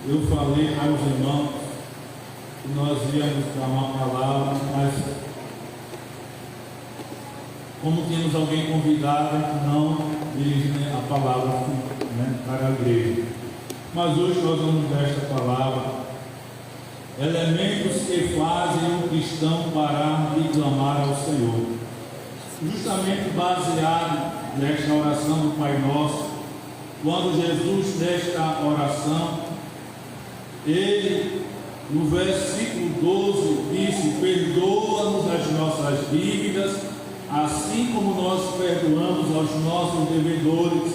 Eu falei para os irmãos que nós íamos dar uma palavra, mas como temos alguém convidado, não dirige a palavra para a igreja. Mas hoje nós vamos dar esta palavra: elementos que fazem o cristão parar de clamar ao Senhor. Justamente baseado nesta oração do Pai Nosso, quando Jesus, nesta oração, ele, no versículo 12, disse: perdoa-nos as nossas dívidas, assim como nós perdoamos aos nossos devedores.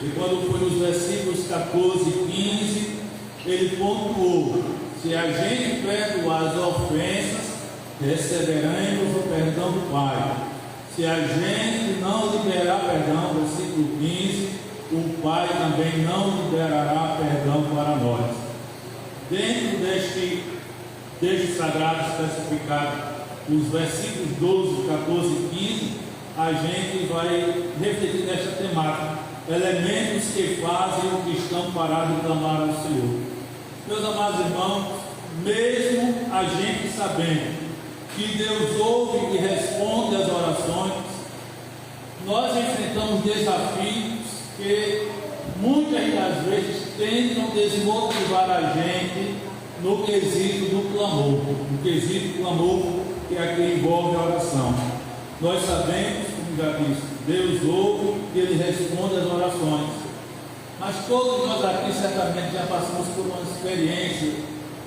E quando foi nos versículos 14 e 15, ele pontuou: se a gente perdoar as ofensas, receberemos o perdão do Pai. Se a gente não liberar perdão, versículo 15, o Pai também não liberará perdão para nós. Dentro deste texto sagrado especificado, os versículos 12, 14 e 15, a gente vai refletir nesta temática: elementos que fazem o cristão parar de clamar ao Senhor. Meus amados irmãos, mesmo a gente sabendo que Deus ouve e responde às orações, nós enfrentamos desafios que muitas das vezes tentam desmotivar a gente no quesito do clamor, que aqui envolve a oração. Nós sabemos, como já disse, Deus ouve e Ele responde às orações, mas todos nós aqui certamente já passamos por uma experiência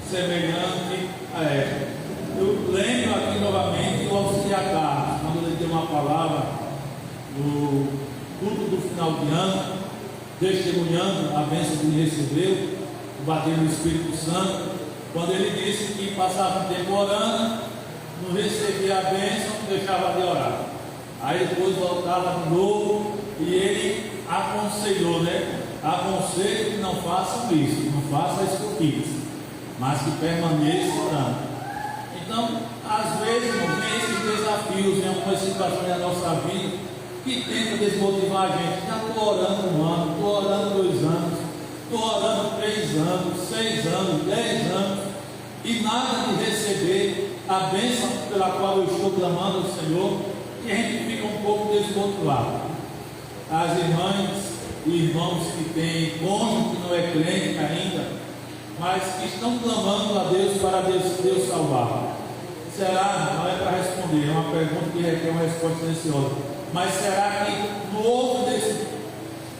semelhante a esta. Eu lembro aqui novamente o auxiliar Carlos, quando ele deu uma palavra no culto do final de ano, testemunhando a bênção que ele recebeu, o bater no Espírito Santo, quando ele disse que passava um tempo orando, não recebia a bênção, deixava de orar. Aí depois voltava de novo e ele aconselhou, aconselho que não façam isso, não façam isso que eu fiz, mas que permaneçam orando. Então, às vezes, não tem esses desafios em algumas situações da nossa vida que tentam desmotivar a gente. Já estou orando 1 ano, estou orando 2 anos, estou orando 3 anos, 6 anos, 10 anos, e nada de receber a bênção pela qual eu estou clamando ao Senhor, e a gente fica um pouco desmotivado. As irmãs e irmãos que têm cônjuge que não é crente ainda, mas que estão clamando a Deus para Deus salvar. Será? Não é para responder, é uma pergunta que requer uma resposta silenciosa. Mas será que no outro desse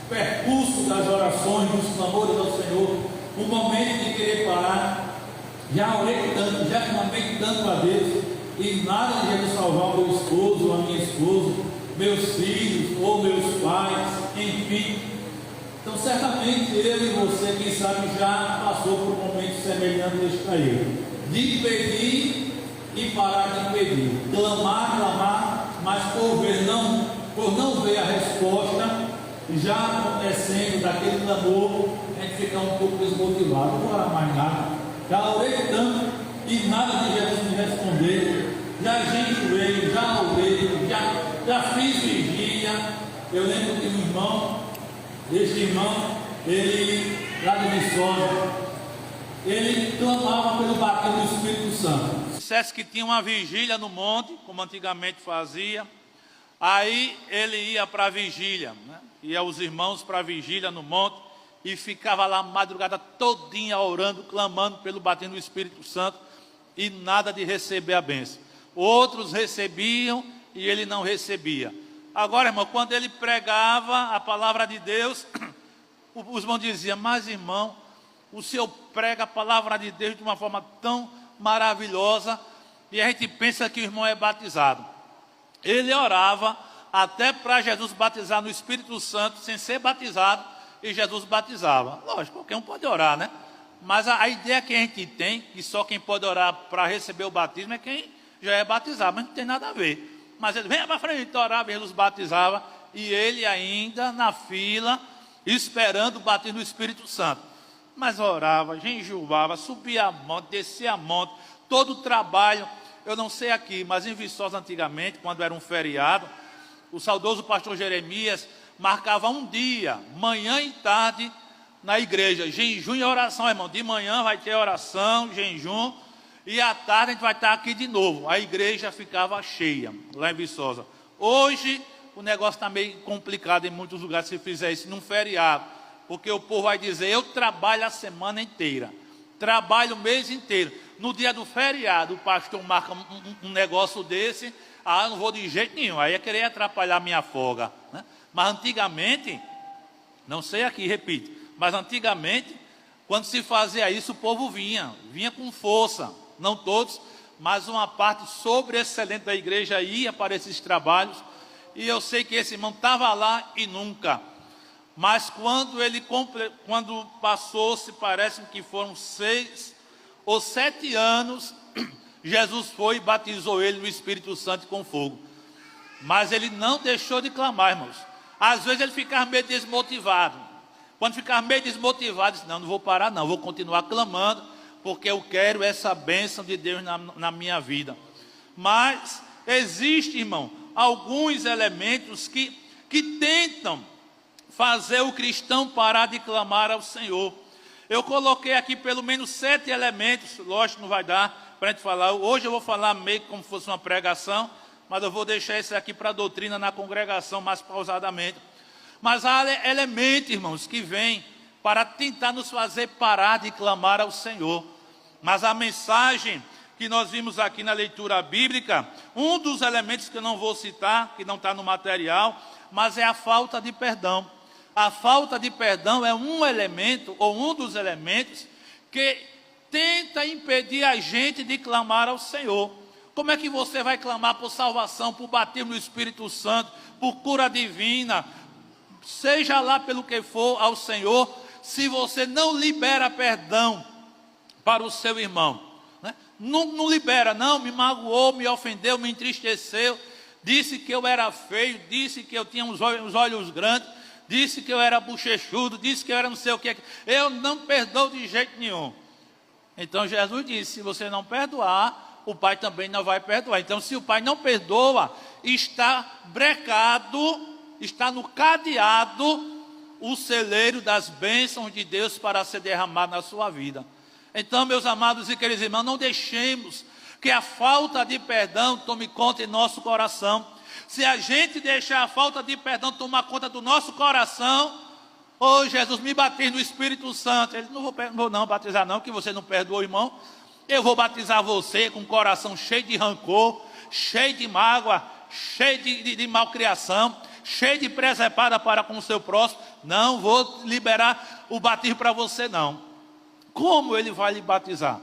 percurso das orações, dos clamores ao Senhor, o momento de querer parar, já orei tanto, já clamei tanto a Deus, e nada de Jesus salvar o meu esposo, a minha esposa, meus filhos, ou meus pais, enfim. Então, certamente eu e você, quem sabe, já passou por um momento semelhante a este aí, de pedir e parar de pedir, clamar, mas por não ver a resposta já acontecendo daquele clamor, a gente fica um pouco desmotivado. Não vou orar mais nada, já orei tanto e nada de Jesus me responder, já jejuei, já orei, já fiz vigília. Eu lembro que um irmão, este irmão, ele lá de Viçosa, ele clamava pelo bater do Espírito Santo. Dissesse que tinha uma vigília no monte, como antigamente fazia, aí ele ia para a vigília, ia os irmãos para a vigília no monte, e ficava lá a madrugada todinha orando, clamando pelo bater do Espírito Santo, e nada de receber a bênção. Outros recebiam e ele não recebia. Agora, irmão, quando ele pregava a palavra de Deus, os irmãos diziam: mas irmão, o senhor prega a palavra de Deus de uma forma tão maravilhosa, e a gente pensa que o irmão é batizado. Ele orava até para Jesus batizar no Espírito Santo, sem ser batizado, e Jesus batizava. Lógico, qualquer um pode orar, Mas a ideia que a gente tem, que só quem pode orar para receber o batismo é quem já é batizado, mas não tem nada a ver. Mas ele venha para frente, orava, Jesus batizava, e ele ainda na fila, esperando o batismo do Espírito Santo. Mas orava, jejuava, subia a monte, descia a monte, todo o trabalho. Eu não sei aqui, mas em Viçosa antigamente, quando era um feriado, o saudoso pastor Jeremias marcava um dia, manhã e tarde, na igreja, jejum e oração, irmão. De manhã vai ter oração, jejum, e à tarde a gente vai estar aqui de novo. A igreja ficava cheia, lá em Viçosa. Hoje o negócio está meio complicado em muitos lugares se fizer isso num feriado, porque o povo vai dizer, eu trabalho a semana inteira, trabalho o mês inteiro. No dia do feriado, o pastor marca um negócio desse, eu não vou de jeito nenhum, aí é querer atrapalhar a minha folga, né? Mas antigamente, não sei aqui, repito, mas antigamente, quando se fazia isso, o povo vinha com força, não todos, mas uma parte sobreexcelente da igreja ia para esses trabalhos, e eu sei que esse irmão estava lá e nunca, mas quando passou, se parece que foram 6 ou 7 anos, Jesus foi e batizou ele no Espírito Santo com fogo, mas ele não deixou de clamar, irmãos. Às vezes ele ficava meio desmotivado, quando ficava meio desmotivado, disse, não vou parar não, vou continuar clamando, porque eu quero essa bênção de Deus na minha vida. Mas existe, irmão, alguns elementos que tentam fazer o cristão parar de clamar ao Senhor. Eu coloquei aqui pelo menos 7 elementos, lógico que não vai dar para a gente falar. Hoje eu vou falar meio como se fosse uma pregação, mas eu vou deixar isso aqui para a doutrina na congregação mais pausadamente. Mas há elementos, irmãos, que vêm para tentar nos fazer parar de clamar ao Senhor. Mas a mensagem que nós vimos aqui na leitura bíblica, um dos elementos que eu não vou citar, que não está no material, mas é a falta de perdão. A falta de perdão é um elemento, ou um dos elementos, que tenta impedir a gente de clamar ao Senhor. Como é que você vai clamar por salvação, por batismo no Espírito Santo, por cura divina, seja lá pelo que for ao Senhor, se você não libera perdão para o seu irmão, né? Não libera, não, me magoou, me ofendeu, me entristeceu, disse que eu era feio, disse que eu tinha os olhos grandes, disse que eu era bochechudo, disse que eu era não sei o que, eu não perdoo de jeito nenhum. Então Jesus disse, se você não perdoar, o Pai também não vai perdoar. Então se o Pai não perdoa, está brecado, está no cadeado o celeiro das bênçãos de Deus para ser derramado na sua vida. Então, meus amados e queridos irmãos, não deixemos que a falta de perdão tome conta em nosso coração. Se a gente deixar a falta de perdão tomar conta do nosso coração, Jesus, me batiza no Espírito Santo. Ele, não vou batizar não, que você não perdoou, irmão. Eu vou batizar você com o coração cheio de rancor, cheio de mágoa, cheio de malcriação, cheio de presepada para com o seu próximo. Não vou liberar o batismo para você não. Como ele vai lhe batizar?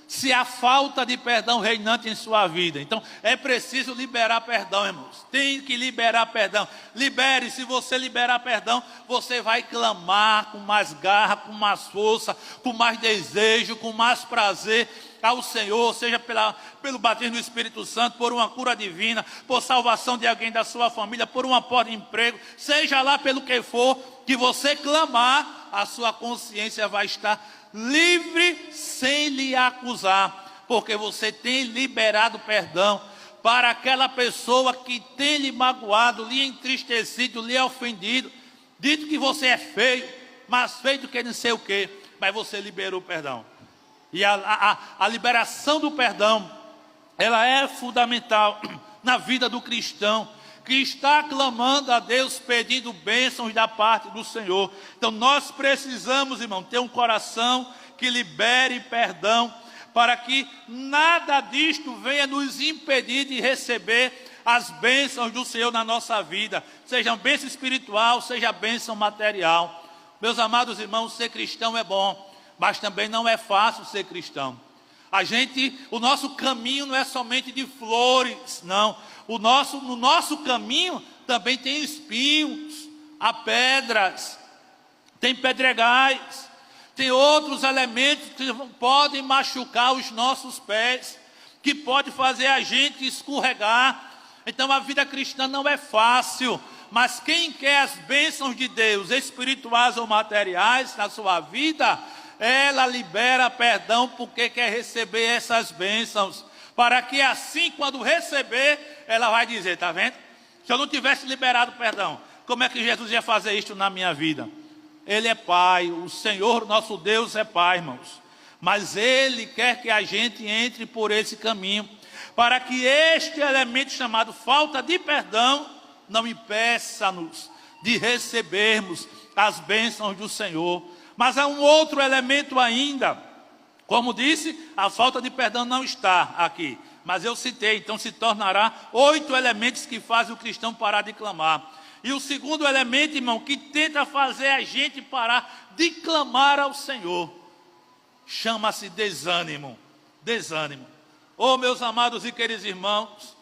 Se há falta de perdão reinante em sua vida. Então é preciso liberar perdão, irmãos. Tem que liberar perdão. Libere, se você liberar perdão, você vai clamar com mais garra, com mais força, com mais desejo, com mais prazer ao Senhor, seja pelo batismo do Espírito Santo, por uma cura divina, por salvação de alguém da sua família, por uma porta de emprego, seja lá pelo que for, que você clamar, a sua consciência vai estar livre sem lhe acusar, porque você tem liberado perdão para aquela pessoa que tem lhe magoado, lhe entristecido, lhe ofendido, dito que você é feio, mais feio do que não sei o que, mas você liberou o perdão. E a liberação do perdão, ela é fundamental na vida do cristão, que está clamando a Deus, pedindo bênçãos da parte do Senhor. Então nós precisamos, irmão, ter um coração que libere perdão, para que nada disto venha nos impedir de receber as bênçãos do Senhor na nossa vida, seja bênção espiritual, seja bênção material. Meus amados irmãos, ser cristão é bom, mas também não é fácil ser cristão. O nosso caminho não é somente de flores, não. No nosso caminho também tem espinhos, há pedras, tem pedregais, tem outros elementos que podem machucar os nossos pés, que pode fazer a gente escorregar. Então a vida cristã não é fácil, mas quem quer as bênçãos de Deus, espirituais ou materiais na sua vida, ela libera perdão porque quer receber essas bênçãos, para que assim, quando receber, ela vai dizer, está vendo? Se eu não tivesse liberado perdão, como é que Jesus ia fazer isto na minha vida? Ele é Pai, o Senhor nosso Deus é Pai, irmãos. Mas Ele quer que a gente entre por esse caminho, para que este elemento chamado falta de perdão não impeça-nos de recebermos as bênçãos do Senhor. Mas há um outro elemento ainda. Como disse, a falta de perdão não está aqui, mas eu citei, então se tornará 8 elementos que fazem o cristão parar de clamar. E o segundo elemento, irmão, que tenta fazer a gente parar de clamar ao Senhor, chama-se desânimo. Desânimo. Oh, meus amados e queridos irmãos,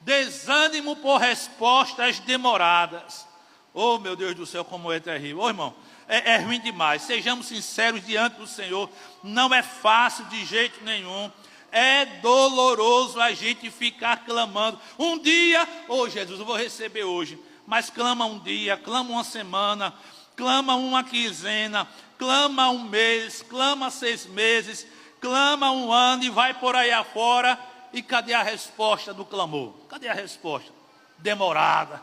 desânimo por respostas demoradas. Oh, meu Deus do céu, como é terrível. Oh, irmão, é ruim demais. Sejamos sinceros diante do Senhor. Não é fácil de jeito nenhum. É doloroso a gente ficar clamando. Um dia, oh Jesus, eu vou receber hoje. Mas clama um dia, clama uma semana, clama uma quinzena, clama um mês, clama 6 meses, clama um ano e vai por aí afora. E cadê a resposta do clamor? Cadê a resposta? Demorada.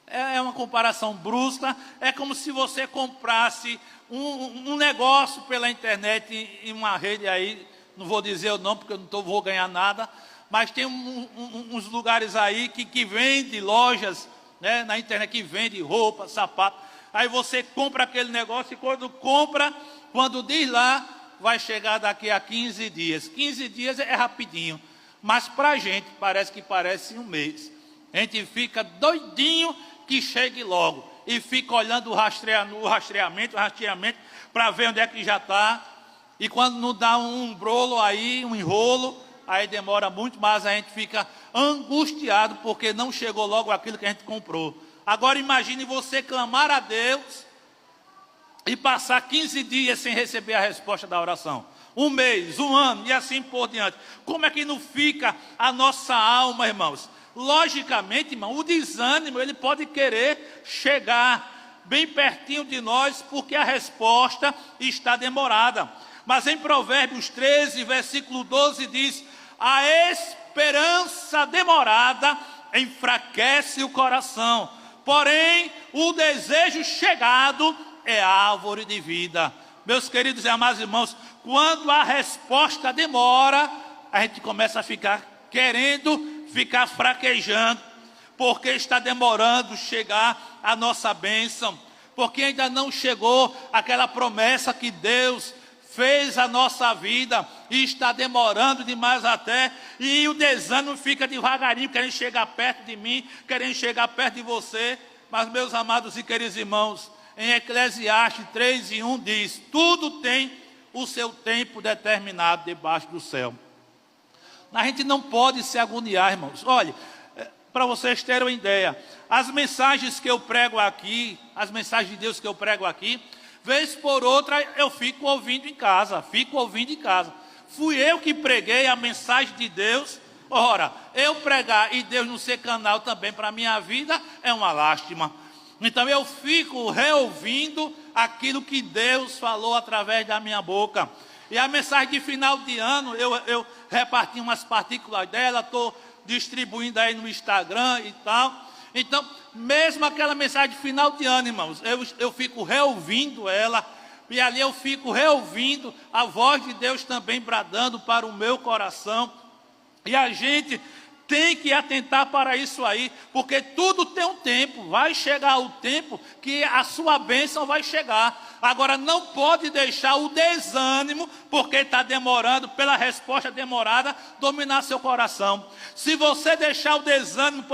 É uma comparação brusca. É como se você comprasse um negócio pela internet em uma rede aí. Não vou dizer o nome porque eu não vou ganhar nada. Mas tem uns lugares aí que vende lojas, né, na internet, que vende roupa, sapato. Aí você compra aquele negócio e quando diz lá, vai chegar daqui a 15 dias. 15 dias é rapidinho. Mas para a gente parece um mês. A gente fica doidinho que chegue logo. E fica olhando o rastreamento para ver onde é que já está. E quando não dá um brolo aí, um enrolo, aí demora muito, mas a gente fica angustiado porque não chegou logo aquilo que a gente comprou. Agora imagine você clamar a Deus e passar 15 dias sem receber a resposta da oração. 1 mês, 1 ano e assim por diante. Como é que não fica a nossa alma, irmãos? Logicamente, irmão, o desânimo, ele pode querer chegar bem pertinho de nós, porque a resposta está demorada. Mas em Provérbios 13, versículo 12, diz: a esperança demorada enfraquece o coração, porém o desejo chegado é árvore de vida. Meus queridos e amados irmãos, quando a resposta demora, a gente começa a ficar fraquejando, porque está demorando chegar a nossa bênção, porque ainda não chegou aquela promessa que Deus fez a nossa vida, e está demorando demais até, e o desânimo fica devagarinho, querendo chegar perto de mim, querendo chegar perto de você. Mas, meus amados e queridos irmãos, em Eclesiastes 3:1 diz: tudo tem o seu tempo determinado debaixo do céu. A gente não pode se agoniar, irmãos. Olha, para vocês terem uma ideia, as mensagens que eu prego aqui, as mensagens de Deus que eu prego aqui, vez por outra eu fico ouvindo em casa. Fui eu que preguei a mensagem de Deus. Ora, eu pregar e Deus não ser canal também para a minha vida é uma lástima. Então eu fico reouvindo aquilo que Deus falou através da minha boca. E a mensagem de final de ano, eu reparti umas partículas dela, estou distribuindo aí no Instagram e tal. Então, mesmo aquela mensagem de final de ano, irmãos, eu fico reouvindo ela, e ali eu fico reouvindo a voz de Deus também bradando para o meu coração. E a gente tem que atentar para isso aí, porque tudo tem um tempo. Vai chegar o tempo que a sua bênção vai chegar. Agora não pode deixar o desânimo, porque está demorando, pela resposta demorada, dominar seu coração. Se você deixar o desânimo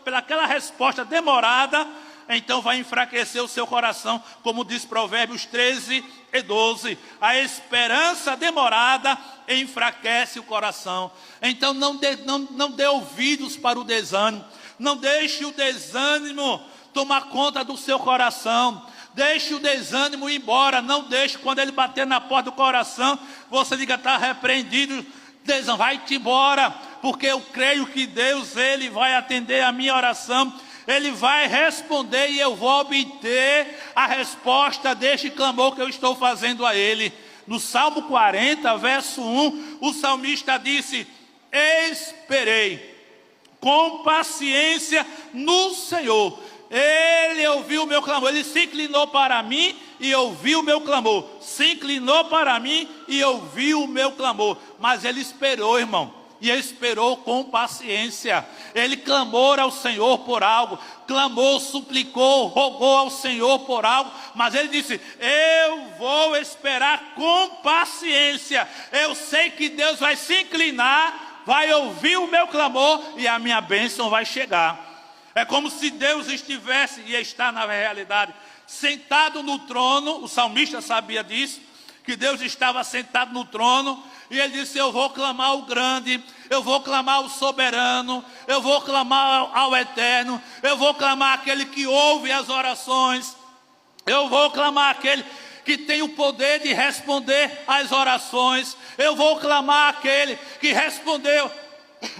pelaquela resposta demorada, então vai enfraquecer o seu coração, como diz Provérbios 13:12. A esperança demorada enfraquece o coração. Então não dê ouvidos para o desânimo. Não deixe o desânimo tomar conta do seu coração. Deixe o desânimo ir embora. Não deixe, quando ele bater na porta do coração, você diga: está repreendido, desânimo, vai-te embora, porque eu creio que Deus, Ele vai atender a minha oração. Ele vai responder e eu vou obter a resposta deste clamor que eu estou fazendo a Ele. No Salmo 40, verso 1, o salmista disse: esperei com paciência no Senhor. Ele ouviu o meu clamor. Ele se inclinou para mim e ouviu o meu clamor. Se inclinou para mim e ouviu o meu clamor. Mas ele esperou, irmão. E ele esperou com paciência. Ele clamou ao Senhor por algo. Clamou, suplicou, rogou ao Senhor por algo. Mas ele disse: eu vou esperar com paciência. Eu sei que Deus vai se inclinar, vai ouvir o meu clamor e a minha bênção vai chegar. É como se Deus estivesse, e está na realidade, sentado no trono. O salmista sabia disso, que Deus estava sentado no trono. E ele disse: eu vou clamar o grande, eu vou clamar o soberano, eu vou clamar ao eterno, eu vou clamar aquele que ouve as orações, eu vou clamar aquele que tem o poder de responder às orações, eu vou clamar aquele que respondeu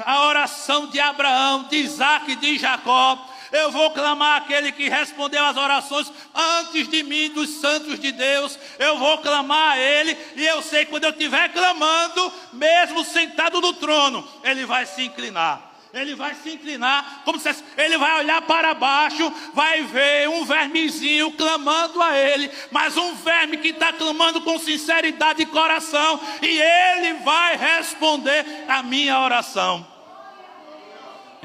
a oração de Abraão, de Isaac e de Jacó. Eu vou clamar aquele que respondeu às orações antes de mim, dos santos de Deus. Eu vou clamar a Ele, e eu sei que quando eu estiver clamando, mesmo sentado no trono, Ele vai se inclinar. Ele vai se inclinar, como se ele vai olhar para baixo, vai ver um vermezinho clamando a Ele, mas um verme que está clamando com sinceridade de coração, e Ele vai responder a minha oração.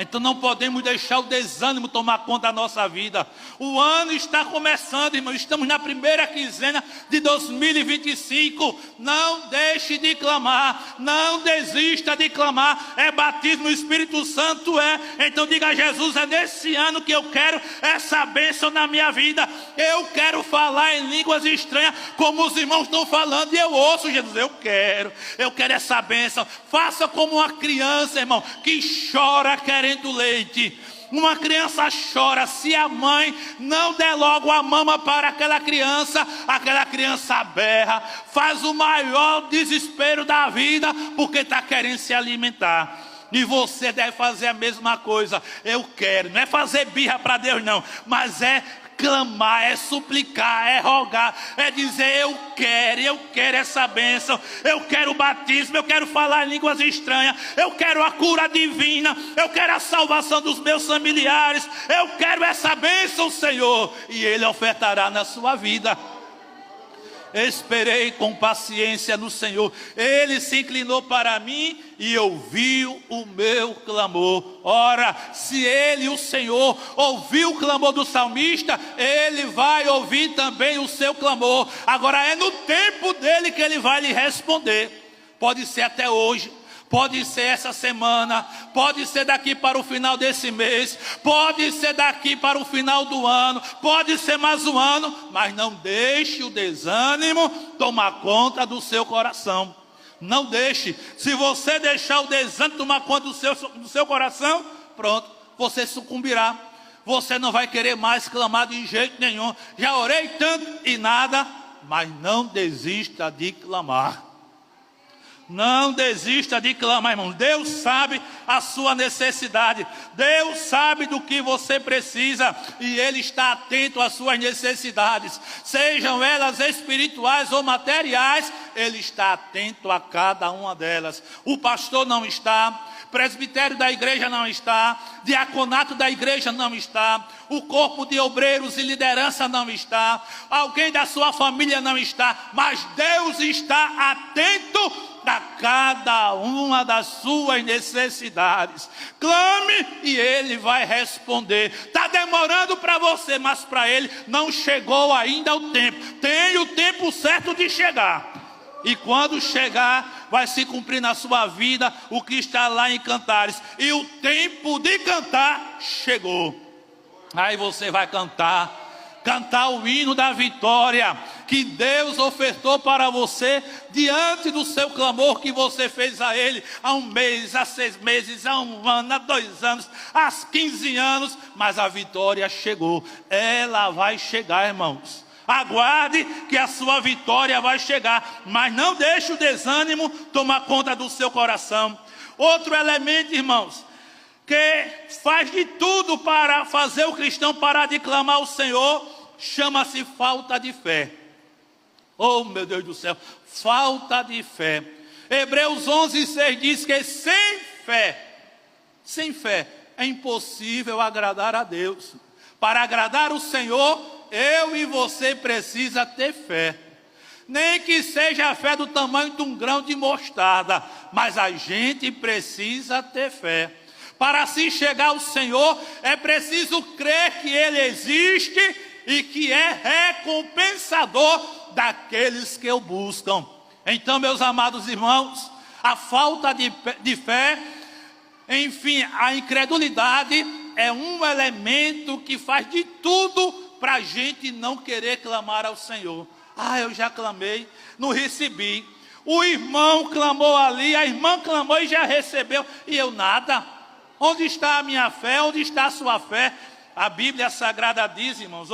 Então não podemos deixar o desânimo tomar conta da nossa vida. O ano está começando, irmão. Estamos na primeira quinzena de 2025. Não deixe de clamar. Não desista de clamar. É batismo no Espírito Santo, é. Então diga a Jesus: é nesse ano que eu quero essa bênção na minha vida. Eu quero falar em línguas estranhas, como os irmãos estão falando. E eu ouço Jesus: eu quero essa bênção. Faça como uma criança, irmão, que chora querendo leite. Uma criança chora, se a mãe não der logo a mama para aquela criança berra, faz o maior desespero da vida, porque está querendo se alimentar. E você deve fazer a mesma coisa. Eu quero, não é fazer birra para Deus não, mas é clamar, é suplicar, é rogar, é dizer: eu quero essa bênção, eu quero o batismo, eu quero falar em línguas estranhas, eu quero a cura divina, eu quero a salvação dos meus familiares, eu quero essa bênção, Senhor, e Ele ofertará na sua vida. Esperei com paciência no Senhor. Ele se inclinou para mim e ouviu o meu clamor. Ora, se Ele, o Senhor, ouviu o clamor do salmista, Ele vai ouvir também o seu clamor. Agora é no tempo dele que Ele vai lhe responder. Pode ser até hoje, pode ser essa semana, pode ser daqui para o final desse mês, pode ser daqui para o final do ano, pode ser mais um ano, mas não deixe o desânimo tomar conta do seu coração. Não deixe. Se você deixar o desânimo tomar conta do seu coração, pronto, você sucumbirá. Você não vai querer mais clamar de jeito nenhum. Já orei tanto e nada, mas não desista de clamar. Não desista de clamar, irmão. Deus sabe a sua necessidade. Deus sabe do que você precisa. E Ele está atento às suas necessidades. Sejam elas espirituais ou materiais, Ele está atento a cada uma delas. O pastor não está. Presbitério da igreja não está. Diaconato da igreja não está. O corpo de obreiros e liderança não está. Alguém da sua família não está. Mas Deus está atento a cada uma das suas necessidades. Clame e Ele vai responder. Está demorando para você, mas para Ele não chegou ainda o tempo. Tem o tempo certo de chegar. E quando chegar, vai se cumprir na sua vida o que está lá em Cantares. E o tempo de cantar chegou. Aí você vai cantar o hino da vitória que Deus ofertou para você diante do seu clamor que você fez a Ele há um mês, há 6 meses, há um ano, há 2 anos, há 15 anos, mas a vitória chegou. Ela vai chegar, irmãos. Aguarde que a sua vitória vai chegar, mas não deixe o desânimo tomar conta do seu coração. Outro elemento, irmãos, que faz de tudo para fazer o cristão parar de clamar ao Senhor, chama-se falta de fé. Oh, meu Deus do céu, falta de fé. Hebreus 11:6 diz que sem fé é impossível agradar a Deus. Para agradar o Senhor, eu e você precisa ter fé. Nem que seja a fé do tamanho de um grão de mostarda, mas a gente precisa ter fé. Para se chegar ao Senhor, é preciso crer que Ele existe e que é recompensador daqueles que o buscam. Então, meus amados irmãos, a falta de fé, enfim, a incredulidade é um elemento que faz de tudo para a gente não querer clamar ao Senhor. Eu já clamei, não recebi. O irmão clamou ali, a irmã clamou e já recebeu, e eu nada. Onde está a minha fé? Onde está a sua fé? A Bíblia Sagrada diz, irmãos,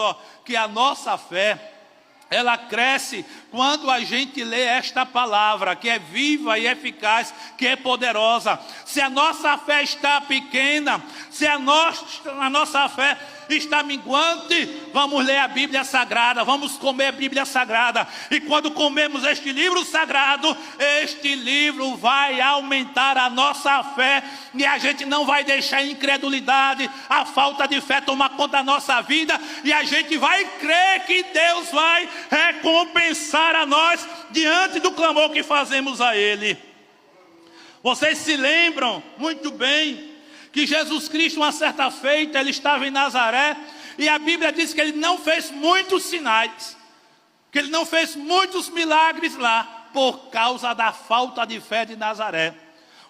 que a nossa fé, ela cresce quando a gente lê esta palavra, que é viva e eficaz, que é poderosa. Se a nossa fé está pequena, se a nossa fé está minguante, vamos ler a Bíblia Sagrada, vamos comer a Bíblia Sagrada. E quando comemos este livro sagrado, este livro vai aumentar a nossa fé, e a gente não vai deixar a incredulidade, a falta de fé tomar conta da nossa vida, e a gente vai crer que Deus vai recompensar a nós diante do clamor que fazemos a Ele. Vocês se lembram muito bem que Jesus Cristo, uma certa feita, Ele estava em Nazaré, e a Bíblia diz que Ele não fez muitos sinais, que Ele não fez muitos milagres lá, por causa da falta de fé de Nazaré.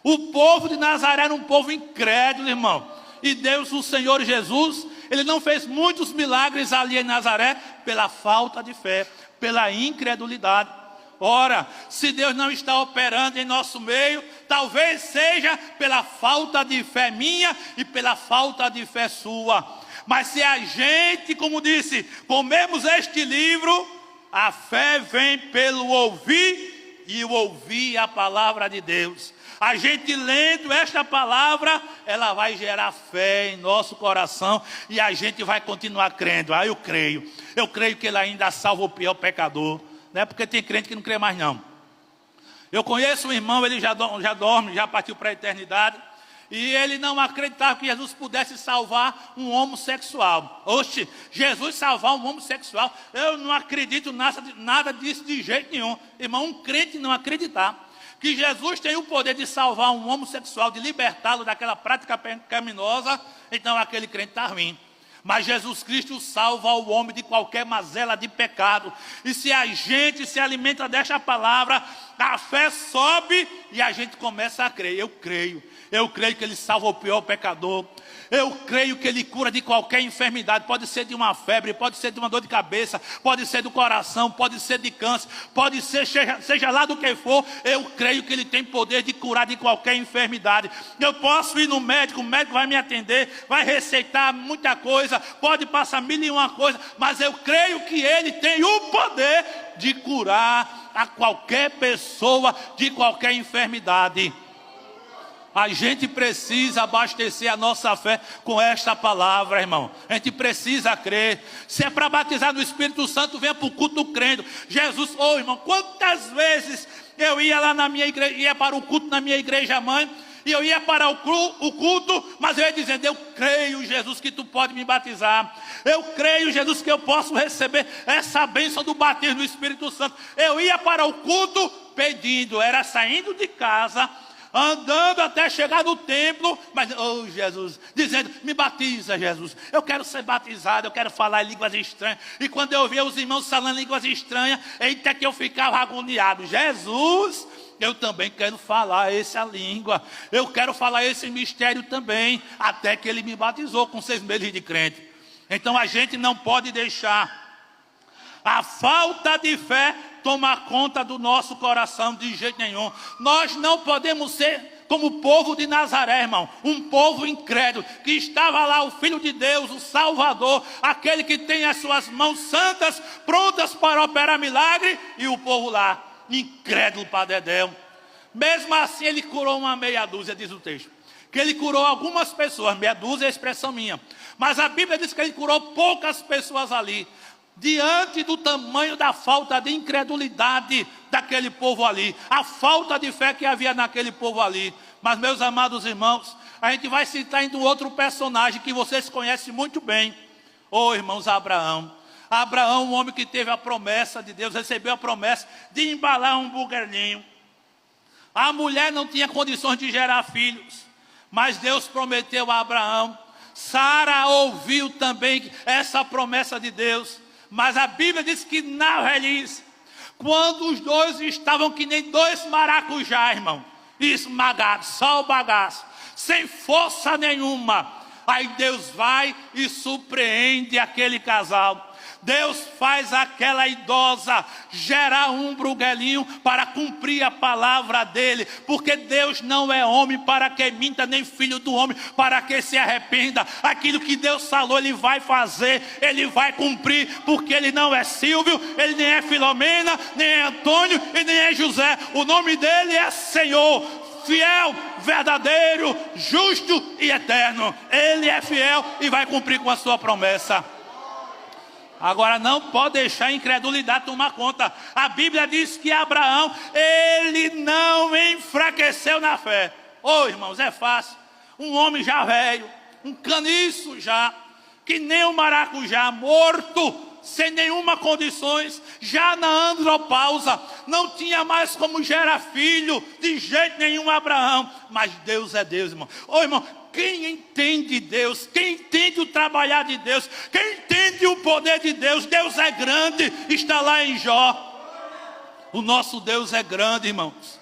O povo de Nazaré era um povo incrédulo, irmão, e Deus, o Senhor Jesus, Ele não fez muitos milagres ali em Nazaré, pela falta de fé, pela incredulidade. Ora, se Deus não está operando em nosso meio, talvez seja pela falta de fé minha e pela falta de fé sua. Mas se a gente, como disse, comemos este livro, a fé vem pelo ouvir, e o ouvir a palavra de Deus. A gente lendo esta palavra, ela vai gerar fé em nosso coração, e a gente vai continuar crendo. Eu creio que Ele ainda salva o pior pecador. Não é porque tem crente que não crê mais, não. Eu conheço um irmão, ele já dorme, já partiu para a eternidade, e ele não acreditava que Jesus pudesse salvar um homossexual. Oxe, Jesus salvar um homossexual, eu não acredito nada disso de jeito nenhum. Irmão, um crente não acreditar que Jesus tem o poder de salvar um homossexual, de libertá-lo daquela prática pecaminosa, então aquele crente está ruim. Mas Jesus Cristo salva o homem de qualquer mazela de pecado. E se a gente se alimenta desta palavra, a fé sobe e a gente começa a crer. Eu creio que Ele salva o pior pecador. Eu creio que Ele cura de qualquer enfermidade. Pode ser de uma febre, pode ser de uma dor de cabeça, pode ser do coração, pode ser de câncer, pode ser, seja lá do que for. Eu creio que Ele tem poder de curar de qualquer enfermidade. Eu posso ir no médico, o médico vai me atender, vai receitar muita coisa, pode passar 1001 coisas, mas eu creio que Ele tem o poder de curar a qualquer pessoa de qualquer enfermidade. A gente precisa abastecer a nossa fé com esta palavra, irmão. A gente precisa crer. Se é para batizar no Espírito Santo, venha para o culto crendo. Jesus, irmão, quantas vezes eu ia lá na minha igreja, ia para o culto na minha igreja mãe, e eu ia para o culto, mas eu ia dizendo, eu creio, Jesus, que Tu pode me batizar. Eu creio, Jesus, que eu posso receber essa bênção do batismo no Espírito Santo. Eu ia para o culto pedindo, era saindo de casa, andando até chegar no templo, mas, Jesus, dizendo, me batiza, Jesus, eu quero ser batizado, eu quero falar em línguas estranhas. E quando eu via os irmãos falando línguas estranhas, eita que eu ficava agoniado. Jesus, eu também quero falar essa língua, eu quero falar esse mistério também, até que Ele me batizou com 6 meses de crente. Então a gente não pode deixar a falta de fé tomar conta do nosso coração de jeito nenhum. Nós não podemos ser como o povo de Nazaré, irmão, um povo incrédulo, que estava lá o Filho de Deus, o Salvador, aquele que tem as suas mãos santas, prontas para operar milagre, e o povo lá, incrédulo para dedéu. Mesmo assim Ele curou uma meia dúzia, diz o texto, que Ele curou algumas pessoas, meia dúzia é a expressão minha, mas a Bíblia diz que Ele curou poucas pessoas ali, diante do tamanho da falta de incredulidade daquele povo ali, a falta de fé que havia naquele povo ali. Mas, meus amados irmãos, a gente vai citar ainda um outro personagem que vocês conhecem muito bem, Irmãos, Abraão, um homem que teve a promessa de Deus, recebeu a promessa de embalar um buguelinho. A mulher não tinha condições de gerar filhos, mas Deus prometeu a Abraão. Sara ouviu também essa promessa de Deus, mas a Bíblia diz que na velhice, quando os dois estavam que nem dois maracujá, irmão, esmagados, só o bagaço, sem força nenhuma, aí Deus vai e surpreende aquele casal. Deus faz aquela idosa gerar um bruguelinho para cumprir a palavra dele, porque Deus não é homem para que minta, nem filho do homem para que se arrependa. Aquilo que Deus falou, ele vai fazer, ele vai cumprir, porque ele não é Silvio, ele nem é Filomena, nem é Antônio e nem é José. O nome dele é Senhor, fiel, verdadeiro, justo e eterno. Ele é fiel e vai cumprir com a sua promessa. Agora não pode deixar a incredulidade tomar conta. A Bíblia diz que Abraão, ele não enfraqueceu na fé. Irmãos, é fácil. Um homem já velho, um caniço já, que nem um maracujá, morto, sem nenhuma condições, já na andropausa, não tinha mais como gerar filho, de jeito nenhum Abraão. Mas Deus é Deus, irmão. Irmão, quem entende Deus, quem entende o trabalhar de Deus, quem entende o poder de Deus, Deus é grande, está lá em Jó. O nosso Deus é grande, irmãos.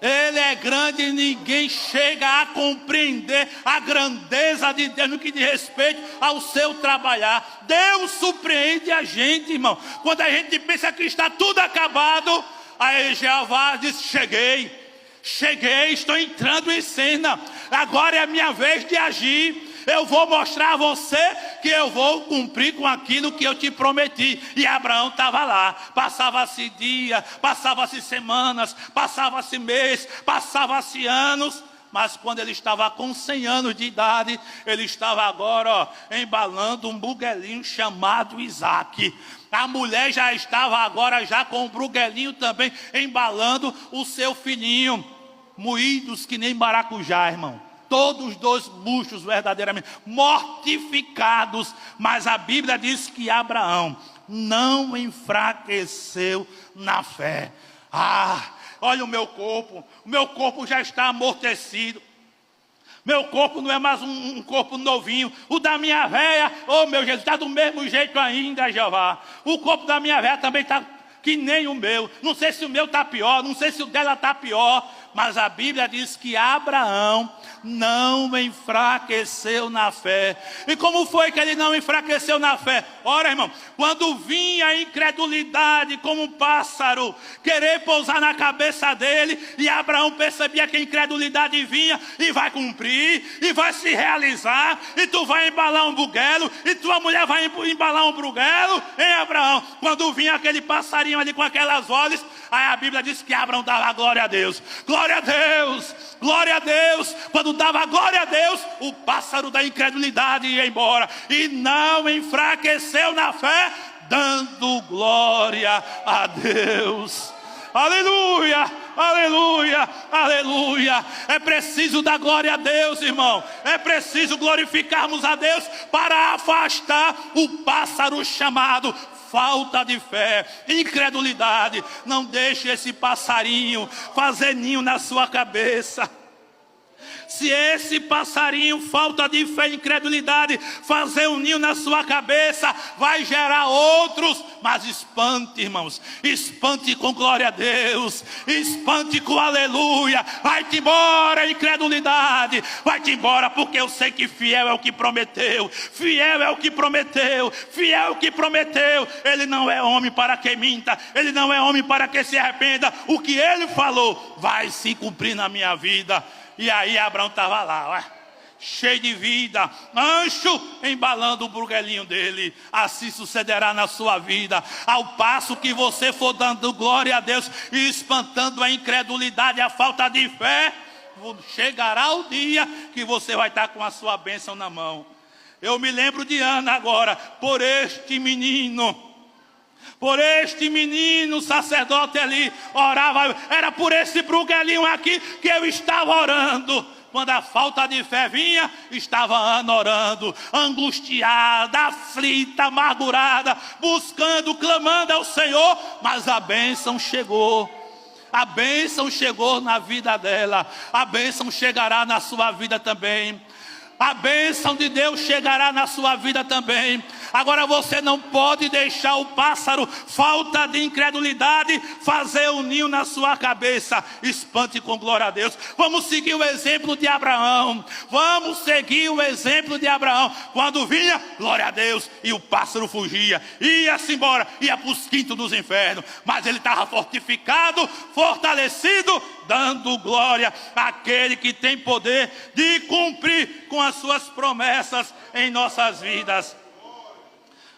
Ele é grande e ninguém chega a compreender a grandeza de Deus no que diz respeito ao seu trabalhar. Deus surpreende a gente, irmão. Quando a gente pensa que está tudo acabado, aí Jeová diz: cheguei, estou entrando em cena. Agora é a minha vez de agir. Eu vou mostrar a você que eu vou cumprir com aquilo que eu te prometi. E Abraão estava lá. Passava-se dia, passava-se semanas, passava-se mês, passava-se anos. Mas quando ele estava com 100 anos de idade, ele estava agora embalando um buguelinho chamado Isaac. A mulher já estava agora já com um bruguelinho também, embalando o seu filhinho. Moídos que nem maracujá, irmão. Todos dois murchos verdadeiramente, mortificados. Mas a Bíblia diz que Abraão não enfraqueceu na fé. Olha o meu corpo já está amortecido. Meu corpo não é mais um corpo novinho. O da minha véia, meu Jesus, está do mesmo jeito ainda, Jeová. O corpo da minha véia também está que nem o meu. Não sei se o meu está pior, não sei se o dela está pior. Mas a Bíblia diz que Abraão não enfraqueceu na fé. E como foi que ele não enfraqueceu na fé? Ora, irmão, quando vinha a incredulidade como um pássaro querer pousar na cabeça dele, e Abraão percebia que a incredulidade vinha e vai cumprir, e vai se realizar, e tu vai embalar um buguelo, e tua mulher vai embalar um buguelo, hein, Abraão? Quando vinha aquele passarinho ali com aquelas vozes, aí a Bíblia diz que Abraão dava glória a Deus. Glória a Deus, glória a Deus. Quando dava glória a Deus, o pássaro da incredulidade ia embora. E não enfraqueceu na fé, dando glória a Deus. Aleluia, aleluia, aleluia. É preciso dar glória a Deus, irmão. É preciso glorificarmos a Deus para afastar o pássaro chamado falta de fé, incredulidade. Não deixe esse passarinho fazer ninho na sua cabeça. Se esse passarinho, falta de fé e incredulidade, fazer um ninho na sua cabeça, vai gerar outros. Mas espante, irmãos, espante com glória a Deus, espante com aleluia. Vai-te embora, incredulidade, vai-te embora, porque eu sei que fiel é o que prometeu, fiel é o que prometeu, fiel é o que prometeu. Ele não é homem para que minta, ele não é homem para que se arrependa. O que ele falou vai se cumprir na minha vida. E aí Abraão estava lá, cheio de vida, ancho, embalando o bruguelinho dele. Assim sucederá na sua vida. Ao passo que você for dando glória a Deus e espantando a incredulidade, a falta de fé, chegará o dia que você vai estar com a sua bênção na mão. Eu me lembro de Ana agora, por este menino sacerdote ali orava. Era por esse bruguelinho aqui que eu estava orando. quando a falta de fé vinha, estava Ana orando, angustiada, aflita, amargurada, buscando, clamando ao Senhor, mas a bênção chegou. A bênção chegou na vida dela, a bênção chegará na sua vida também. A bênção de Deus chegará na sua vida também. Agora você não pode deixar o pássaro, falta de incredulidade, fazer um ninho na sua cabeça. Espante com glória a Deus. Vamos seguir o exemplo de Abraão. Vamos seguir o exemplo de Abraão. Quando vinha, glória a Deus, e o pássaro fugia, ia-se embora, ia para os quintos dos infernos. Mas ele estava fortificado, fortalecido, dando glória àquele que tem poder de cumprir com as suas promessas em nossas vidas.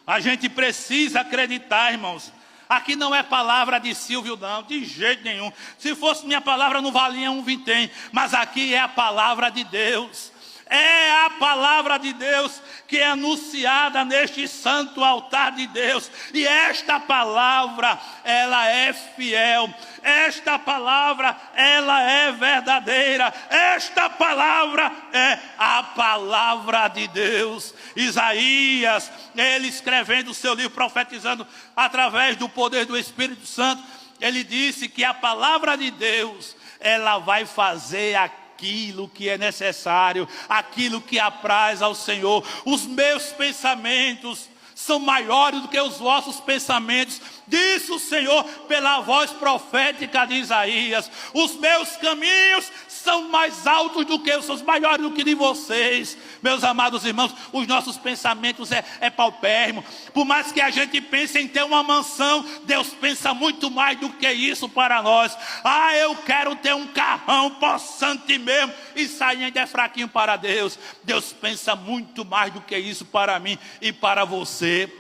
A gente precisa acreditar, irmãos. Aqui não é palavra de Silvio, não, de jeito nenhum. Se fosse minha palavra, não valia um vintém. Mas aqui é a palavra de Deus. É a palavra de Deus que é anunciada neste santo altar de Deus. E esta palavra, ela é fiel. Esta palavra, ela é verdadeira. Esta palavra é a palavra de Deus. Isaías, ele escrevendo o seu livro, profetizando através do poder do Espírito Santo, ele disse que a palavra de Deus, ela vai fazer aquilo que é necessário, aquilo que apraz ao Senhor. Os meus pensamentos são maiores do que os vossos pensamentos, disse o Senhor pela voz profética de Isaías. Os meus caminhos são mais altos do que os seus, maiores do que de vocês. Meus amados irmãos, os nossos pensamentos é paupérrimo. Por mais que a gente pense em ter uma mansão, Deus pensa muito mais do que isso para nós. Ah, eu quero ter um carrão possante mesmo, isso aí ainda é fraquinho para Deus. Deus pensa muito mais do que isso para mim e para você.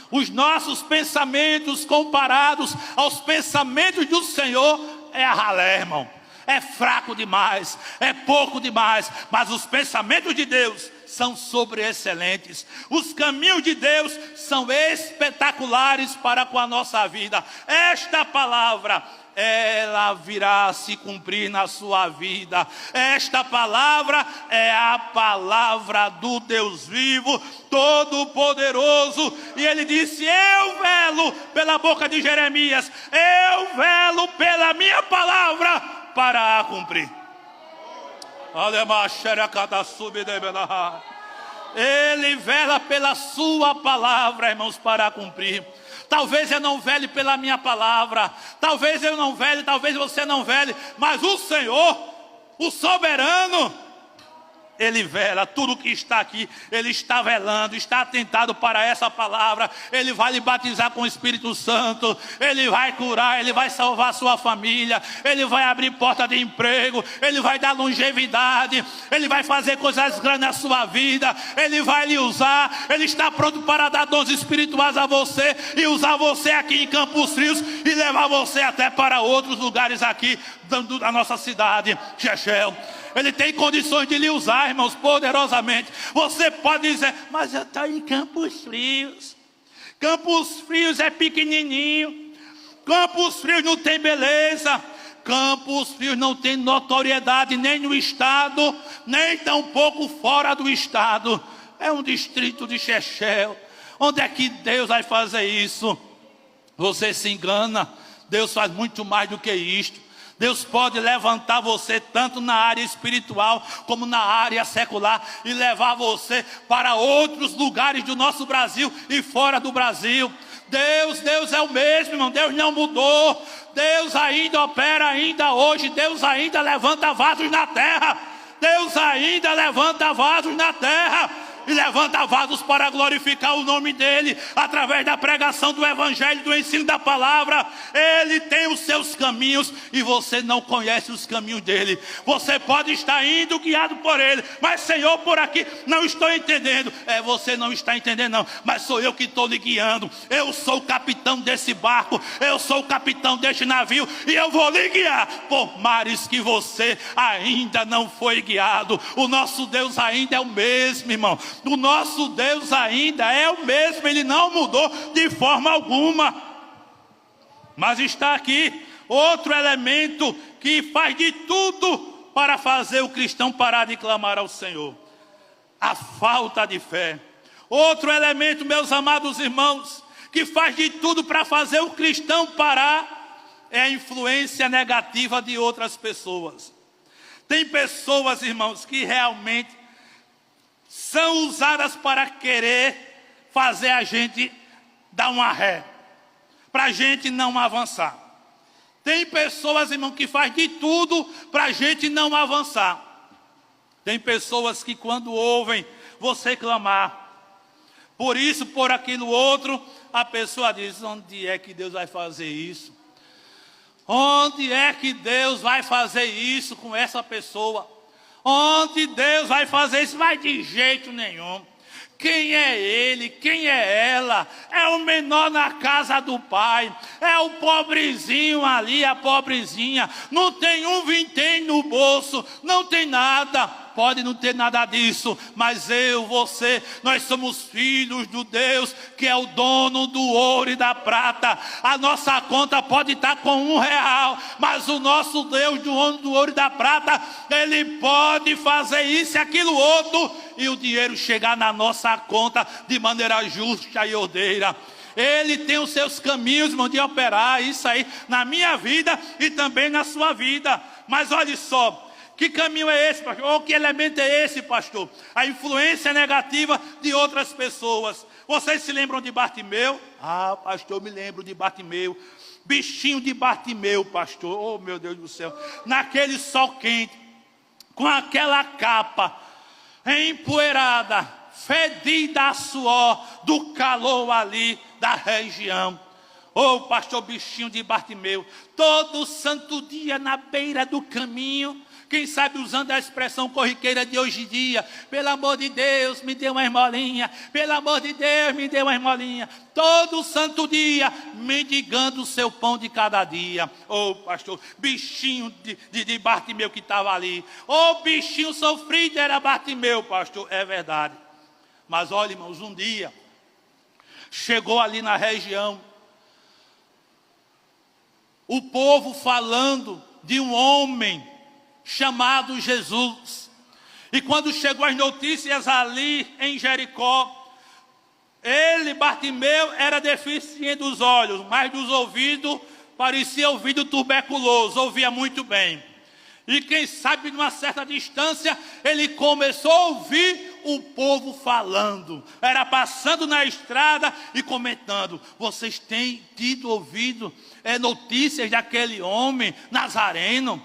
Os nossos pensamentos comparados aos pensamentos do Senhor é a ralé, irmão. É fraco demais, é pouco demais. Mas os pensamentos de Deus são sobreexcelentes. Os caminhos de Deus são espetaculares para com a nossa vida. Esta palavra, ela virá a se cumprir na sua vida. Esta palavra é a palavra do Deus vivo, todo-poderoso. E ele disse: eu velo pela boca de Jeremias, eu velo pela minha palavra para a cumprir. Ele vela pela sua palavra, irmãos, para a cumprir. Talvez eu não vele pela minha palavra, talvez eu não vele, talvez você não vele, mas o Senhor, o soberano, Ele vela. Tudo que está aqui, Ele está velando, está atentado para essa palavra. Ele vai lhe batizar com o Espírito Santo, Ele vai curar, Ele vai salvar a sua família, Ele vai abrir porta de emprego, Ele vai dar longevidade, Ele vai fazer coisas grandes na sua vida, Ele vai lhe usar. Ele está pronto para dar dons espirituais a você e usar você aqui em Campos Frios e levar você até para outros lugares aqui da nossa cidade, Chechel. Ele tem condições de lhe usar, irmãos, poderosamente. Você pode dizer: mas eu estou em Campos Frios. Campos Frios é pequenininho. Campos Frios não tem beleza. Campos Frios não tem notoriedade nem no estado, nem tampouco fora do estado. É um distrito de Chechel. Onde é que Deus vai fazer isso? Você se engana. Deus faz muito mais do que isto. Deus pode levantar você tanto na área espiritual como na área secular e levar você para outros lugares do nosso Brasil e fora do Brasil. Deus é o mesmo, irmão. Deus não mudou. Deus ainda opera ainda hoje. Deus ainda levanta vasos na terra. Deus ainda levanta vasos na terra. E levanta vasos para glorificar o nome dEle, através da pregação do Evangelho, do ensino da palavra. Ele tem os seus caminhos e você não conhece os caminhos dEle. Você pode estar indo guiado por Ele, mas Senhor, por aqui não estou entendendo. Você não está entendendo não, mas sou eu que estou lhe guiando. Eu sou o capitão desse barco, eu sou o capitão deste navio, e eu vou lhe guiar por mares que você ainda não foi guiado. O nosso Deus ainda é o mesmo, irmão. O nosso Deus ainda é o mesmo, Ele não mudou de forma alguma. Mas está aqui outro elemento que faz de tudo para fazer o cristão parar de clamar ao Senhor: a falta de fé. Outro elemento, meus amados irmãos, que faz de tudo para fazer o cristão parar, é a influência negativa de outras pessoas. Tem pessoas, irmãos, que realmente são usadas para querer fazer a gente dar uma ré, para a gente não avançar. Tem pessoas, irmão, que faz de tudo para a gente não avançar. Tem pessoas que quando ouvem você clamar, por isso, por aquilo outro, a pessoa diz: onde é que Deus vai fazer isso? Onde é que Deus vai fazer isso com essa pessoa? Onde Deus vai fazer isso? Vai de jeito nenhum. Quem é ele? Quem é ela? É o menor na casa do pai. É o pobrezinho ali, a pobrezinha. Não tem um vintém no bolso. Não tem nada. Pode não ter nada disso, mas eu, você, nós somos filhos do Deus que é o dono do ouro e da prata. A nossa conta pode estar com R$1, mas o nosso Deus, dono do ouro e da prata, Ele pode fazer isso e aquilo outro, e o dinheiro chegar na nossa conta de maneira justa e ordeira. Ele tem os seus caminhos, irmão, de operar isso aí na minha vida e também na sua vida. Mas olha só, que caminho é esse, pastor? Ou que elemento é esse, pastor? A influência negativa de outras pessoas. Vocês se lembram de Bartimeu? Ah, pastor, eu me lembro de Bartimeu. Bichinho de Bartimeu, pastor. Oh, meu Deus do céu. Naquele sol quente, com aquela capa empoeirada, fedida a suor do calor ali da região. Oh, pastor, bichinho de Bartimeu. Todo santo dia na beira do caminho. Quem sabe usando a expressão corriqueira de hoje em dia: pelo amor de Deus, me dê uma esmolinha. Pelo amor de Deus, me dê uma esmolinha. Todo santo dia, mendigando o seu pão de cada dia. Oh, pastor, bichinho de Bartimeu que estava ali. Oh, bichinho sofrido era Bartimeu, pastor. É verdade. Mas olha, irmãos, um dia, chegou ali na região, o povo falando de um homem chamado Jesus. E quando chegou as notícias ali em Jericó, ele, Bartimeu, era deficiente dos olhos, mas dos ouvidos parecia ouvido tuberculoso, ouvia muito bem. E quem sabe, numa certa distância, ele começou a ouvir o povo falando. Era passando na estrada e comentando: vocês têm tido ouvido notícias daquele homem nazareno?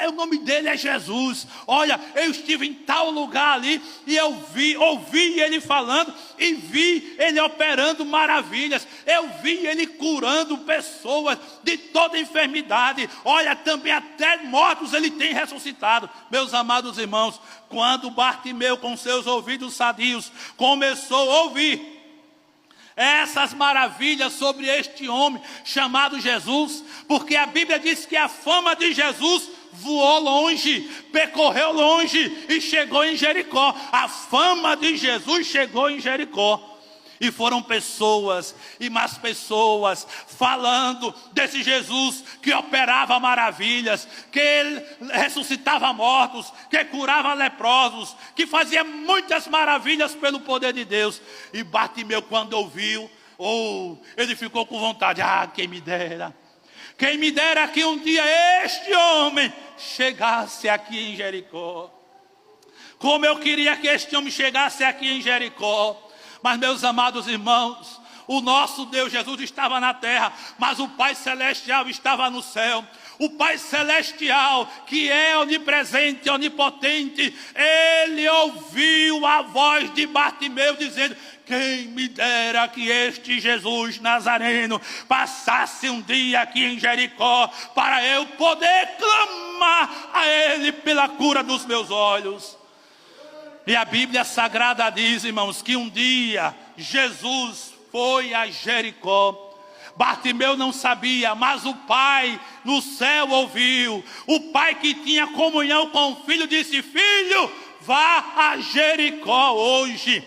O nome dele é Jesus. Olha, eu estive em tal lugar ali e eu ouvi ele falando e vi ele operando maravilhas. Eu vi ele curando pessoas de toda enfermidade. Olha, também até mortos ele tem ressuscitado. Meus amados irmãos, quando Bartimeu, com seus ouvidos sadios, começou a ouvir essas maravilhas sobre este homem chamado Jesus, porque a Bíblia diz que a fama de Jesus voou longe, percorreu longe e chegou em Jericó. A fama de Jesus chegou em Jericó. E foram pessoas e mais pessoas falando desse Jesus que operava maravilhas, que ele ressuscitava mortos, que curava leprosos, que fazia muitas maravilhas pelo poder de Deus. E Bartimeu, quando ouviu, ele ficou com vontade: quem me dera que um dia este homem chegasse aqui em Jericó. Como eu queria que este homem chegasse aqui em Jericó. Mas, meus amados irmãos, o nosso Deus Jesus estava na terra, mas o Pai Celestial estava no céu. O Pai Celestial, que é onipresente, onipotente, ele ouviu a voz de Bartimeu dizendo: quem me dera que este Jesus Nazareno passasse um dia aqui em Jericó, para eu poder clamar a ele pela cura dos meus olhos. E a Bíblia Sagrada diz, irmãos, que um dia Jesus foi a Jericó. Bartimeu não sabia, mas o Pai no céu ouviu. O Pai que tinha comunhão com o Filho disse: filho, vá a Jericó hoje.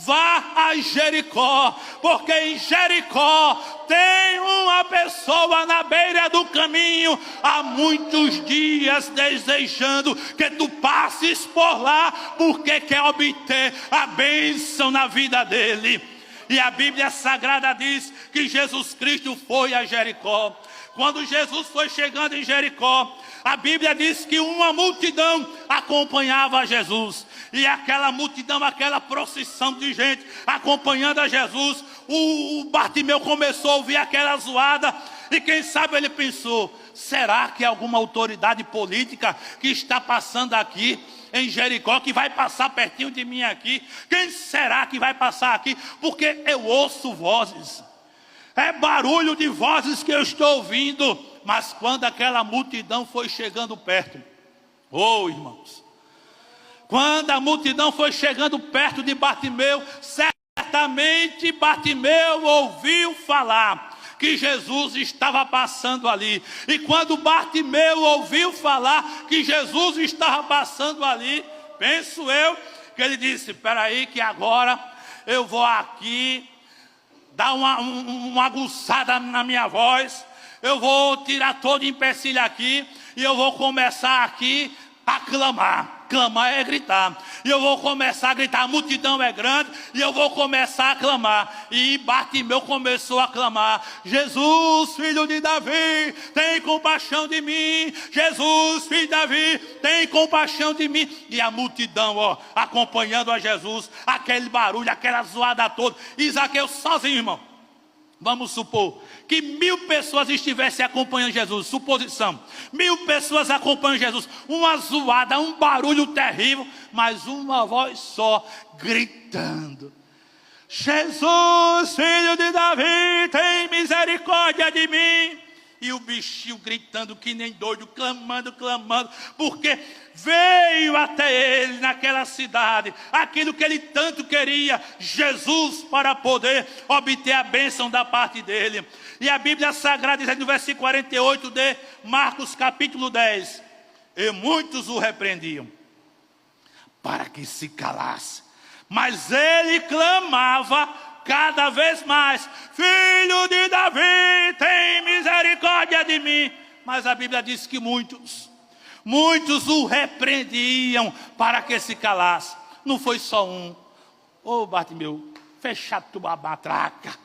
vá a Jericó, porque em Jericó tem uma pessoa na beira do caminho há muitos dias desejando que tu passes por lá, porque quer obter a bênção na vida dele. E a Bíblia Sagrada diz que Jesus Cristo foi a Jericó. Quando Jesus foi chegando em Jericó, a Bíblia diz que uma multidão acompanhava Jesus. E aquela multidão, aquela procissão de gente acompanhando a Jesus, o Bartimeu começou a ouvir aquela zoada. E quem sabe ele pensou, será que é alguma autoridade política que está passando aqui em Jericó, que vai passar pertinho de mim aqui? Quem será que vai passar aqui? Porque eu ouço vozes. É barulho de vozes que eu estou ouvindo. Mas quando aquela multidão foi chegando perto, oh irmãos, quando a multidão foi chegando perto de Bartimeu, certamente Bartimeu ouviu falar que Jesus estava passando ali. E quando Bartimeu ouviu falar que Jesus estava passando ali, penso eu que ele disse, espera aí que agora eu vou aqui dar uma aguçada na minha voz, eu vou tirar todo o empecilho aqui e eu vou começar aqui a clamar. Clamar é gritar. E eu vou começar a gritar, a multidão é grande, e eu vou começar a clamar. E Bartimeu começou a clamar, Jesus, filho de Davi, tem compaixão de mim. Jesus, filho de Davi, tem compaixão de mim. E a multidão, ó, acompanhando a Jesus, aquele barulho, aquela zoada toda. E Zaqueu sozinho, irmão. Vamos supor que 1000 pessoas estivessem acompanhando Jesus, suposição, 1000 pessoas acompanham Jesus, uma zoada, um barulho terrível, mas uma voz só, gritando, Jesus, filho de Davi, tem misericórdia de mim. E o bichinho gritando que nem doido, clamando, porque veio até ele naquela cidade, aquilo que ele tanto queria, Jesus, para poder obter a bênção da parte dele. E a Bíblia Sagrada diz no versículo 48 de Marcos capítulo 10, e muitos o repreendiam, para que se calasse, mas ele clamava cada vez mais, filho de Davi, tem misericórdia de mim. Mas a Bíblia diz que muitos o repreendiam para que se calasse. Não foi só um. Ô Bartimeu, fecha a tua matraca.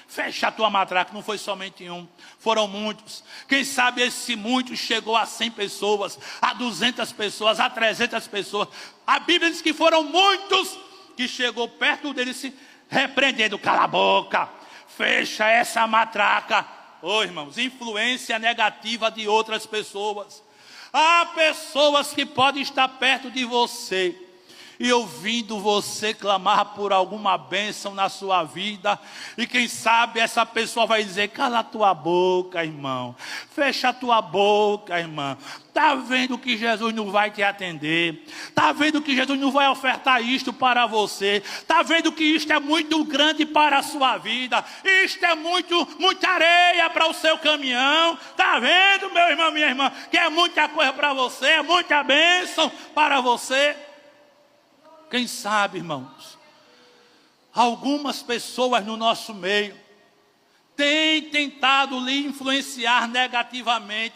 Fecha a tua matraca. Não foi somente um, foram muitos. Quem sabe esse muitos chegou a 100 pessoas, a 200 pessoas, a 300 pessoas. A Bíblia diz que foram muitos que chegou perto dele se repreendendo, cala a boca, fecha essa matraca. Oh, irmãos, influência negativa de outras pessoas. Há pessoas que podem estar perto de você e ouvindo você clamar por alguma bênção na sua vida, e quem sabe essa pessoa vai dizer, cala a tua boca, irmão, fecha a tua boca, irmã. Está vendo que Jesus não vai te atender? Está vendo que Jesus não vai ofertar isto para você? Está vendo que isto é muito grande para a sua vida? Isto é muita areia para o seu caminhão? Está vendo, meu irmão, minha irmã, que é muita coisa para você, é muita bênção para você? Quem sabe, irmãos, algumas pessoas no nosso meio têm tentado lhe influenciar negativamente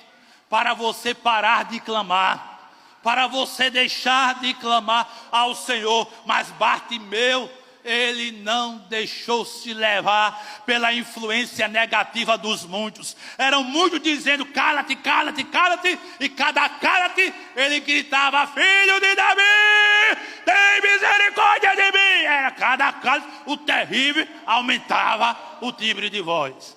para você parar de clamar, para você deixar de clamar ao Senhor. Mas Bartimeu, ele não deixou se levar pela influência negativa dos muitos. Eram muitos dizendo, cala-te, cala-te, cala-te. E cada cala-te, ele gritava, filho de Davi, tem misericórdia de mim. Era cada cala-te, o terrível aumentava o timbre de voz.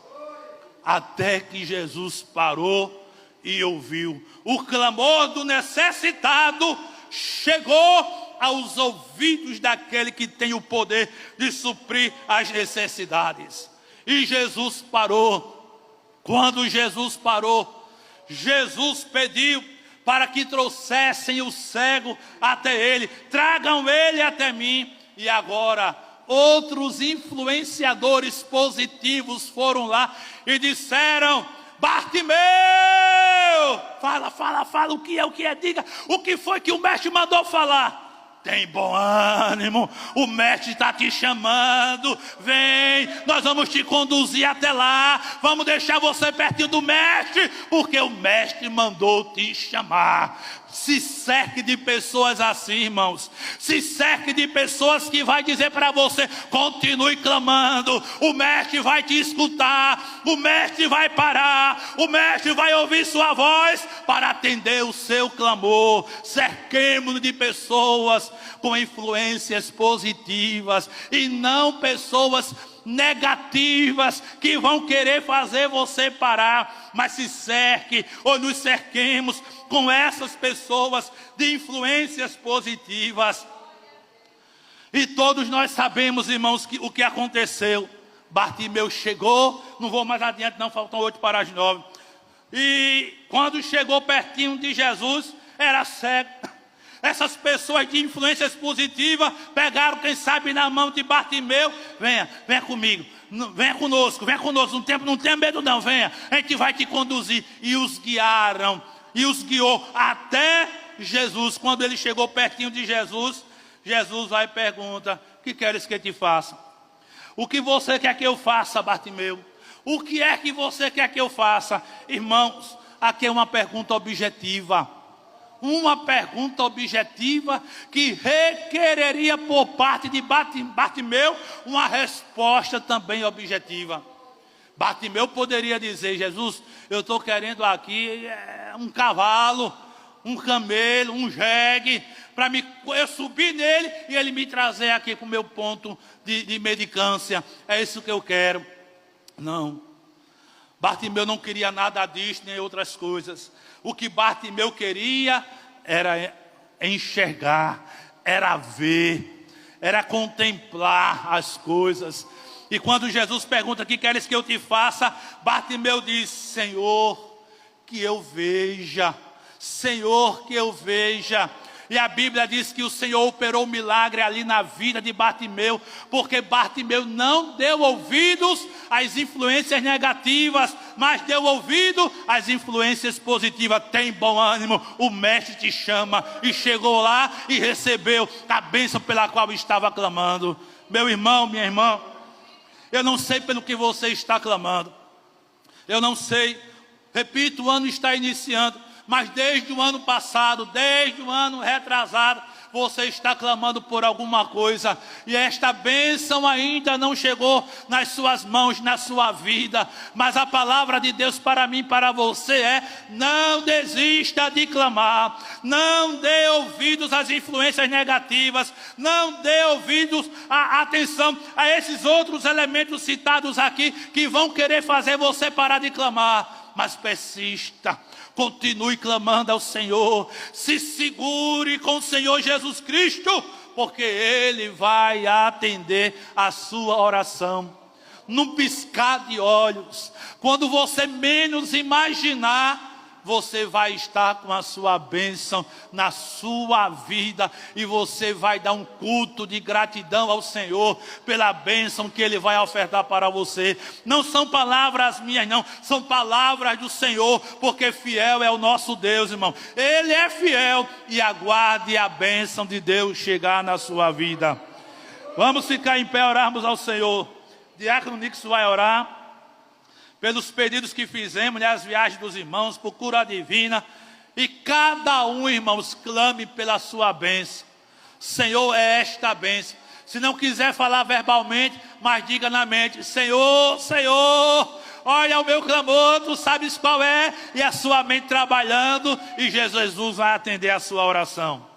Até que Jesus parou e ouviu. O clamor do necessitado chegou aos ouvidos daquele que tem o poder de suprir as necessidades. E Jesus parou. Quando Jesus parou, Jesus pediu para que trouxessem o cego até ele. Tragam ele até mim. E agora outros influenciadores positivos foram lá e disseram, Bartimeu, fala, o que é, diga, o que foi que o mestre mandou falar? Tem bom ânimo, o mestre está te chamando, vem, nós vamos te conduzir até lá, vamos deixar você pertinho do mestre, porque o mestre mandou te chamar. Se cerque de pessoas assim, irmãos. Se cerque de pessoas que vai dizer para você: continue clamando. O mestre vai te escutar. O mestre vai parar. O mestre vai ouvir sua voz para atender o seu clamor. Cerquemos-nos de pessoas com influências positivas e não pessoas negativas que vão querer fazer você parar. Mas se cerque, ou nos cerquemos com essas pessoas de influências positivas. E todos nós sabemos, irmãos, o que aconteceu. Bartimeu chegou, não vou mais adiante não, faltam 8 para as 9. E quando chegou pertinho de Jesus, era cego. Essas pessoas de influências positivas pegaram, quem sabe, na mão de Bartimeu. Venha comigo, venha conosco, não tenha medo não, venha, a gente vai te conduzir. E os guiaram, e os guiou até Jesus. Quando ele chegou pertinho de Jesus, Jesus vai e pergunta: que queres que eu te faça? O que você quer que eu faça, Bartimeu? O que é que você quer que eu faça? Irmãos, aqui é uma pergunta objetiva. Uma pergunta objetiva que requereria por parte de Bartimeu uma resposta também objetiva. Bartimeu poderia dizer: Jesus, eu estou querendo aqui um cavalo, um camelo, um jegue, para eu subir nele e ele me trazer aqui para o meu ponto de medicância. É isso que eu quero. Não. Bartimeu não queria nada disso, nem outras coisas. O que Bartimeu queria era enxergar, era ver, era contemplar as coisas. E quando Jesus pergunta: que queres que eu te faça? Bartimeu diz: Senhor, que eu veja. Senhor, que eu veja. E a Bíblia diz que o Senhor operou um milagre ali na vida de Bartimeu, porque Bartimeu não deu ouvidos às influências negativas, mas deu ouvido às influências positivas. Tem bom ânimo, o mestre te chama. E chegou lá e recebeu a bênção pela qual estava clamando. Meu irmão, minha irmã, eu não sei pelo que você está clamando. Eu não sei. Repito, o ano está iniciando. Mas desde o ano passado, desde o ano retrasado, você está clamando por alguma coisa. E esta bênção ainda não chegou nas suas mãos, na sua vida. Mas a palavra de Deus para mim e para você é: não desista de clamar. Não dê ouvidos às influências negativas. Não dê ouvidos, atenção a esses outros elementos citados aqui, que vão querer fazer você parar de clamar. Mas persista. Continue clamando ao Senhor. Se segure com o Senhor Jesus Cristo, porque Ele vai atender a sua oração. Num piscar de olhos, quando você menos imaginar, você vai estar com a sua bênção na sua vida. E você vai dar um culto de gratidão ao Senhor pela bênção que Ele vai ofertar para você. Não são palavras minhas não, são palavras do Senhor, porque fiel é o nosso Deus, irmão. Ele é fiel. E aguarde a bênção de Deus chegar na sua vida. Vamos ficar em pé, orarmos ao Senhor. Diácono Nixon vai orar pelos pedidos que fizemos, né, as viagens dos irmãos, por cura divina. E cada um, irmãos, clame pela sua bênção. Senhor, é esta bênção. Se não quiser falar verbalmente, mas diga na mente: Senhor, Senhor, olha o meu clamor, tu sabes qual é. E a sua mente trabalhando, e Jesus vai atender a sua oração.